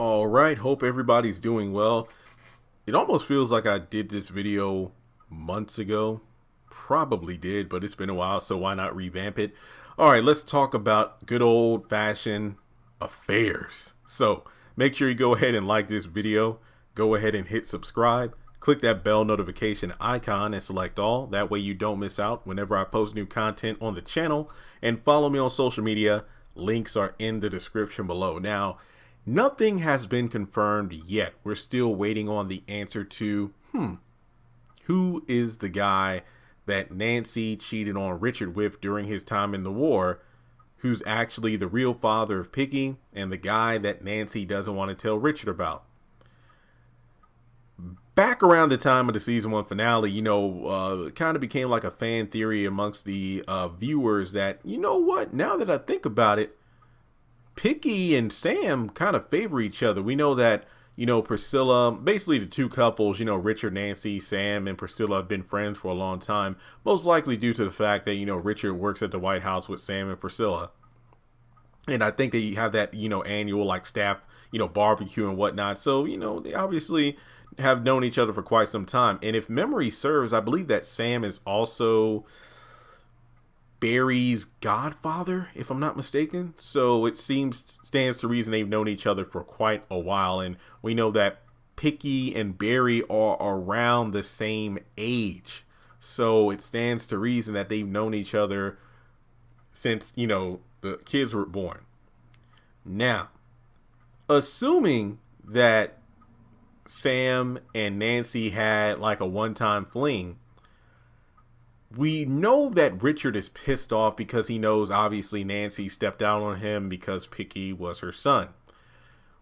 All right, hope everybody's doing well. It almost feels like I did this video months ago. Probably did, but it's been a while, so why not revamp it? All right, let's talk about good old-fashioned affairs. So make sure you go ahead and like this video. Go ahead and hit subscribe. Click that bell notification icon and select all. That way you don't miss out whenever I post new content on the channel. And follow me on social media. Links are in the description below. Now, nothing has been confirmed yet. We're still waiting on the answer to, who is the guy that Nancy cheated on Richard with during his time in the war, who's actually the real father of Picky and the guy that Nancy doesn't want to tell Richard about. Back around the time of the season 1 finale, it kind of became like a fan theory amongst the viewers that, you know what, now that I think about it, Picky and Sam kind of favor each other. We know that, Priscilla, basically the two couples, Richard, Nancy, Sam, and Priscilla have been friends for a long time, most likely due to the fact that, Richard works at the White House with Sam and Priscilla. And I think they have that, annual like staff, barbecue and whatnot. So, they obviously have known each other for quite some time. And if memory serves, I believe that Sam is also Barry's godfather, if I'm not mistaken. So it stands to reason they've known each other for quite a while. And we know that Picky and Barry are around the same age. So it stands to reason that they've known each other since, the kids were born. Now, assuming that Sam and Nancy had like a one-time fling, we know that Richard is pissed off because he knows obviously Nancy stepped out on him because Picky was her son.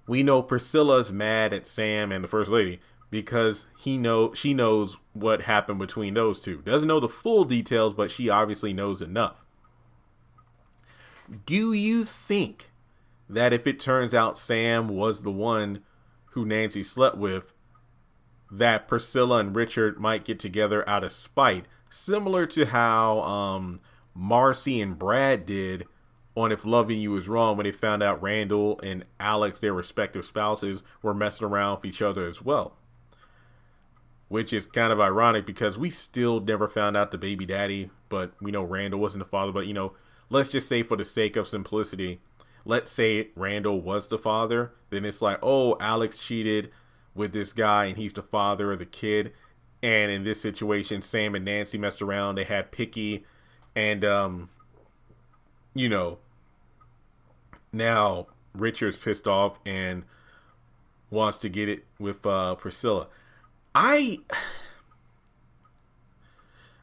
We know Priscilla's mad at Sam and the First Lady because she knows what happened between those two. Doesn't know the full details, but she obviously knows enough. Do you think that if it turns out Sam was the one who Nancy slept with, that Priscilla and Richard might get together out of spite, similar to how Marcy and Brad did on If Loving You Is Wrong when they found out Randall and Alex, their respective spouses, were messing around with each other as well? Which is kind of ironic because we still never found out the baby daddy, but we know Randall wasn't the father. But, let's just say for the sake of simplicity, let's say Randall was the father. Then it's like, oh, Alex cheated with this guy and he's the father of the kid. And in this situation, Sam and Nancy messed around. They had Picky and, now Richard's pissed off and wants to get it with Priscilla. I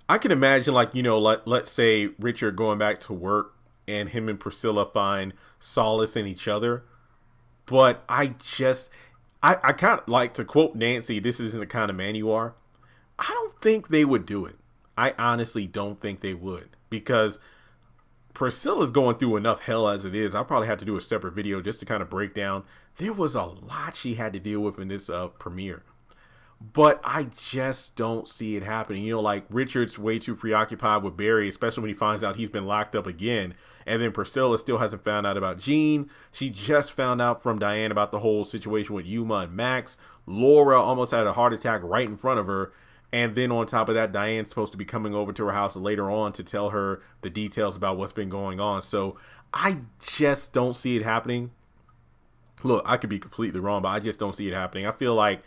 can imagine, let's say Richard going back to work and him and Priscilla find solace in each other. But I kind of like to quote Nancy, this isn't the kind of man you are. I don't think they would do it. I honestly don't think they would, because Priscilla's going through enough hell as it is. I'll probably have to do a separate video just to kind of break down. There was a lot she had to deal with in this premiere. But I just don't see it happening. Richard's way too preoccupied with Barry, especially when he finds out he's been locked up again. And then Priscilla still hasn't found out about Gene. She just found out from Diane about the whole situation with Yuma and Max. Laura almost had a heart attack right in front of her. And then on top of that, Diane's supposed to be coming over to her house later on to tell her the details about what's been going on. So I just don't see it happening. Look, I could be completely wrong, but I just don't see it happening. I feel like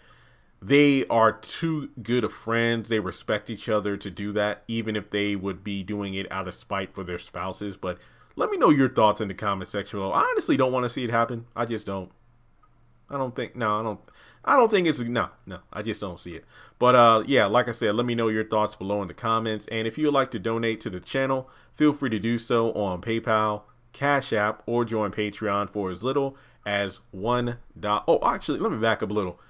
they are too good of friends. They respect each other to do that, even if they would be doing it out of spite for their spouses. But let me know your thoughts in the comment section below. I honestly don't want to see it happen. I just don't. I don't think it's, I just don't see it. But yeah, like I said, let me know your thoughts below in the comments. And if you would like to donate to the channel, feel free to do so on PayPal, Cash App, or join Patreon for as little as $1. Oh, actually, let me back up a little.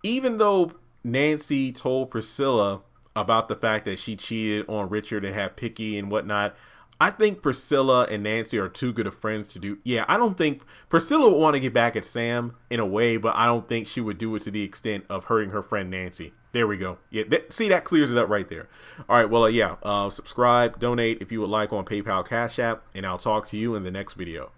Even though Nancy told Priscilla about the fact that she cheated on Richard and had Picky and whatnot, I think Priscilla and Nancy are too good of friends to do. Yeah, I don't think Priscilla would want to get back at Sam in a way, but I don't think she would do it to the extent of hurting her friend Nancy. There we go. Yeah, see, that clears it up right there. All right, well, subscribe, donate if you would like on PayPal, Cash App, and I'll talk to you in the next video.